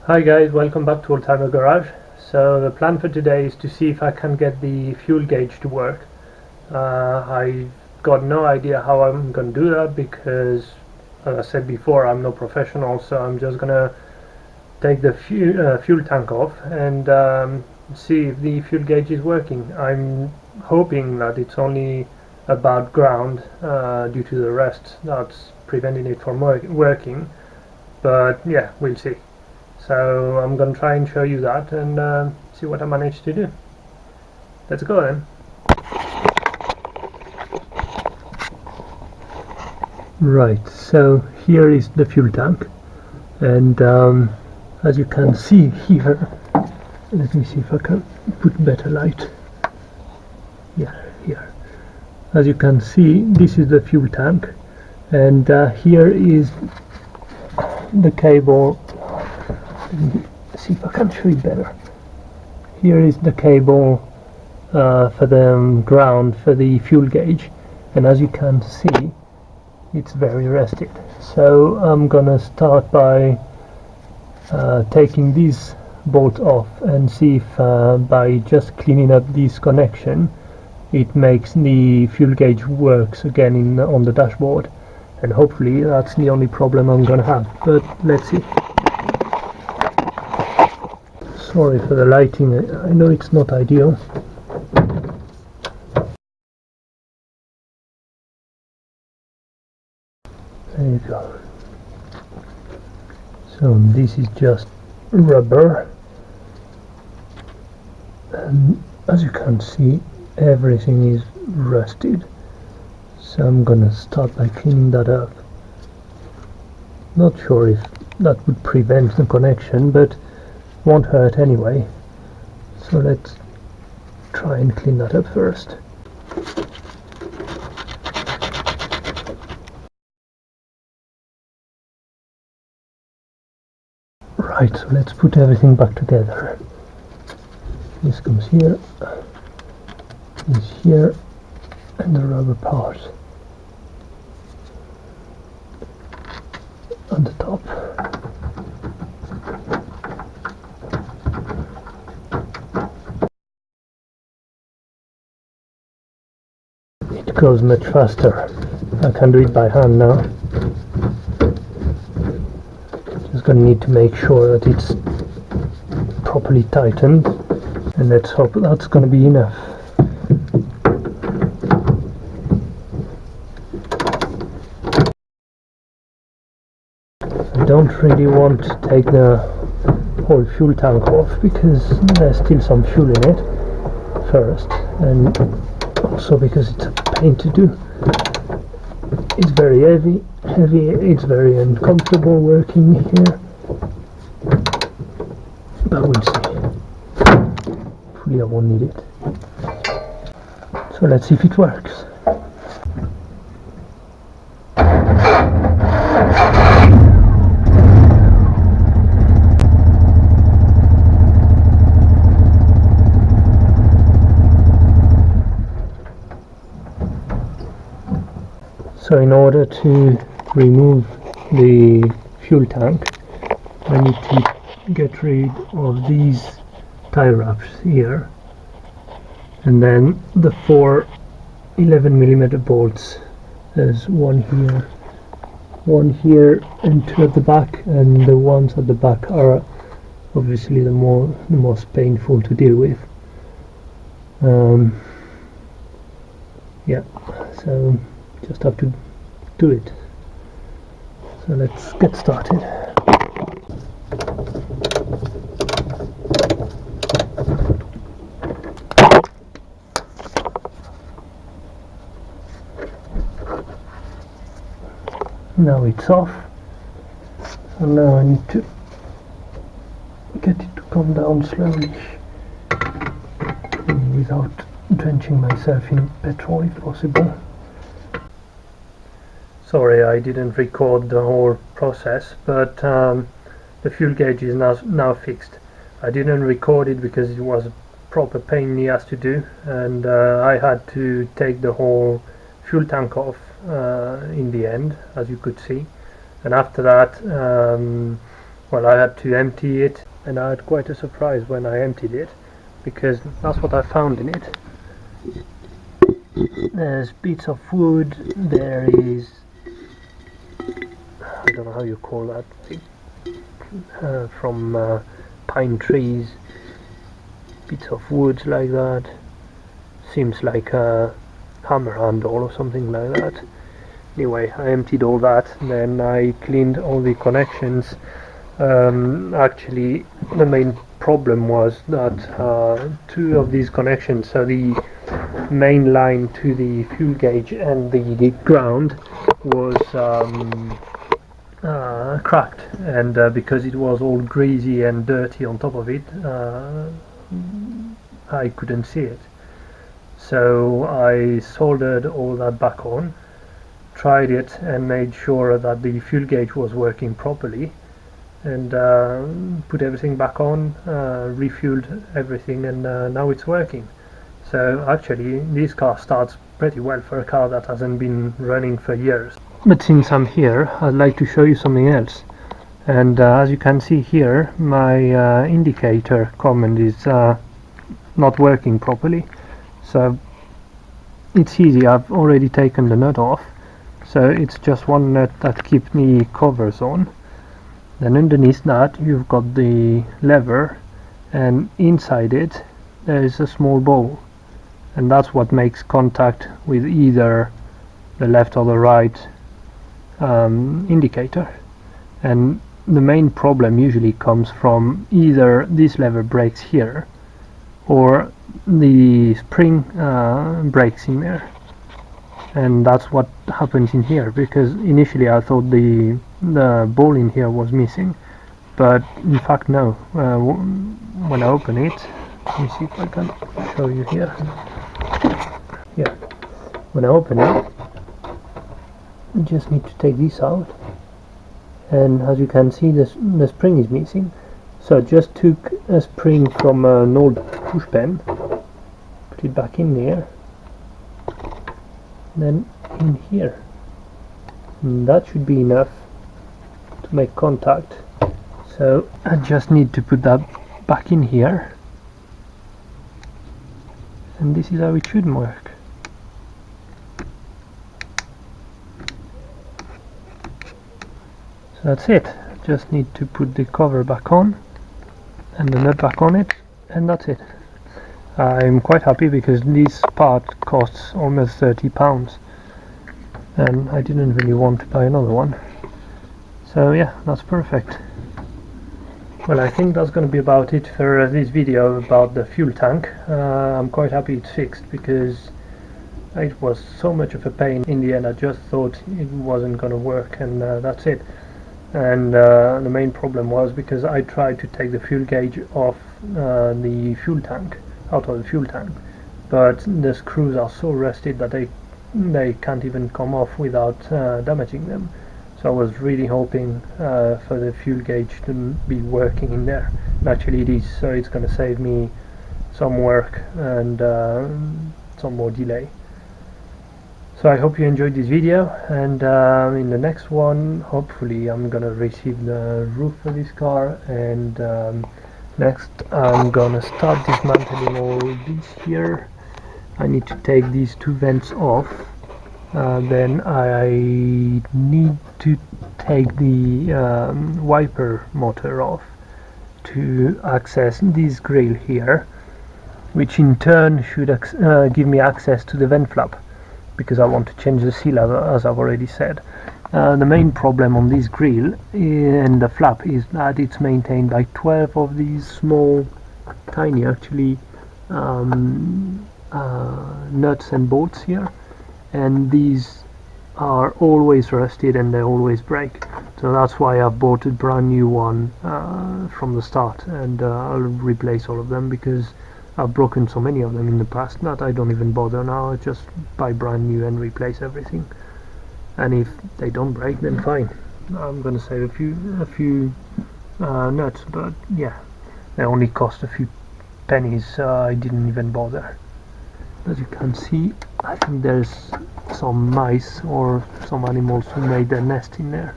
Hi guys, welcome back to Oldtimer Garage. So the plan for today is to see if I can get the fuel gauge to work. I got no idea how I'm going to do that because, as I said before, I'm no professional, so I'm just going to take the fuel tank off and see if the fuel gauge is working. I'm hoping that it's only about ground due to the rest that's preventing it from working, but yeah, we'll see. So I'm going to try and show you that and see what I managed to do. Let's go then. Right, so here is the fuel tank, and as you can see here, let me see if I can put better light. Yeah, here. As you can see, this is the fuel tank, and here is the cable. Let me see if I can show it better. Here is the cable for the ground for the fuel gauge, and as you can see, it's very rusted. So I'm gonna start by taking this bolt off and see if by just cleaning up this connection it makes the fuel gauge works again on the dashboard, and hopefully that's the only problem I'm gonna have, but let's see. Sorry for the lighting, I know it's not ideal. There you go. So this is just rubber, and as you can see, everything is rusted. So I'm gonna start by cleaning that up. Not sure if that would prevent the connection, but won't hurt anyway. So let's try and clean that up first. Right, so let's put everything back together. This comes here, this here, and the rubber part on the top. It goes much faster. I can do it by hand now. Just gonna need to make sure that it's properly tightened, and let's hope that's gonna be enough. I don't really want to take the whole fuel tank off because there's still some fuel in it first, and also because it's a pain to do. It's very heavy, it's very uncomfortable working here, but we'll see. Hopefully I won't need it. So let's see if it works. So in order to remove the fuel tank, I need to get rid of these tie wraps here, and then the four 11mm bolts. There's one here and two at the back, and the ones at the back are obviously the most painful to deal with. Yeah, so just have to do it. So let's get started. Now it's off, so now I need to get it to come down slowly without drenching myself in petrol if possible. Sorry, I didn't record the whole process, but the fuel gauge is now fixed. I didn't record it because it was a proper pain in the ass to do, and I had to take the whole fuel tank off in the end, as you could see, and after that well, I had to empty it, and I had quite a surprise when I emptied it, because that's what I found in it. There's bits of wood, there is, I don't know how you call that, from pine trees, bits of wood like that, seems like a hammer handle or something like that. Anyway, I emptied all that, then I cleaned all the connections. Actually, the main problem was that two of these connections, so the main line to the fuel gauge and the ground, was cracked, and because it was all greasy and dirty on top of it, I couldn't see it. So I soldered all that back on, tried it and made sure that the fuel gauge was working properly, and put everything back on, refueled everything, and now it's working. So actually this car starts pretty well for a car that hasn't been running for years. But since I'm here, I'd like to show you something else. And as you can see here, my indicator command is not working properly. So it's easy, I've already taken the nut off. So it's just one nut that keeps the covers on. Then underneath that you've got the lever, and inside it there is a small bowl, and that's what makes contact with either the left or the right indicator. And the main problem usually comes from either this lever breaks here or the spring breaks in there, and that's what happens in here, because initially I thought the ball in here was missing, but in fact no. When I open it, let me see if I can show you here. Yeah, when I open it, you just need to take this out, and as you can see, the spring is missing. So I just took a spring from an old push pen, put it back in there, then in here, and that should be enough to make contact. So I just need to put that back in here, and this is how it should work. So that's it. Just need to put the cover back on and the nut back on it, and that's it. I'm quite happy because this part costs almost £30, and I didn't really want to buy another one. So yeah, that's perfect. Well, I think that's going to be about it for this video about the fuel tank. I'm quite happy it's fixed, because it was so much of a pain. In the end I just thought it wasn't going to work, and that's it. And the main problem was because I tried to take the fuel gauge off the fuel tank, out of the fuel tank, but the screws are so rusted that they can't even come off without damaging them. So I was really hoping for the fuel gauge to be working in there, and actually it is, so it's going to save me some work and some more delay. So I hope you enjoyed this video, and in the next one hopefully I'm gonna receive the roof for this car, and next I'm gonna start dismantling all this here. I need to take these two vents off, then I need to take the wiper motor off to access this grill here, which in turn should give me access to the vent flap, because I want to change the seal, as I've already said. The main problem on this grill and the flap is that it's maintained by 12 of these small, tiny actually, nuts and bolts here, and these are always rusted and they always break. So that's why I've bought a brand new one from the start, and I'll replace all of them, because I've broken so many of them in the past that I don't even bother now. I just buy brand new and replace everything, and if they don't break, then fine. I'm gonna save a few nuts, but yeah, they only cost a few pennies, so I didn't even bother. As you can see, I think there's some mice or some animals who made their nest in there,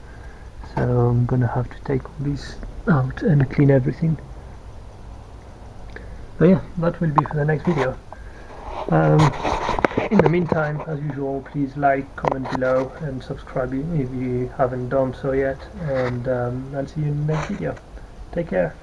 so I'm gonna have to take all these out and clean everything. So yeah, that will be for the next video. In the meantime, as usual, please like, comment below and subscribe if you haven't done so yet, and I'll see you in the next video. Take care.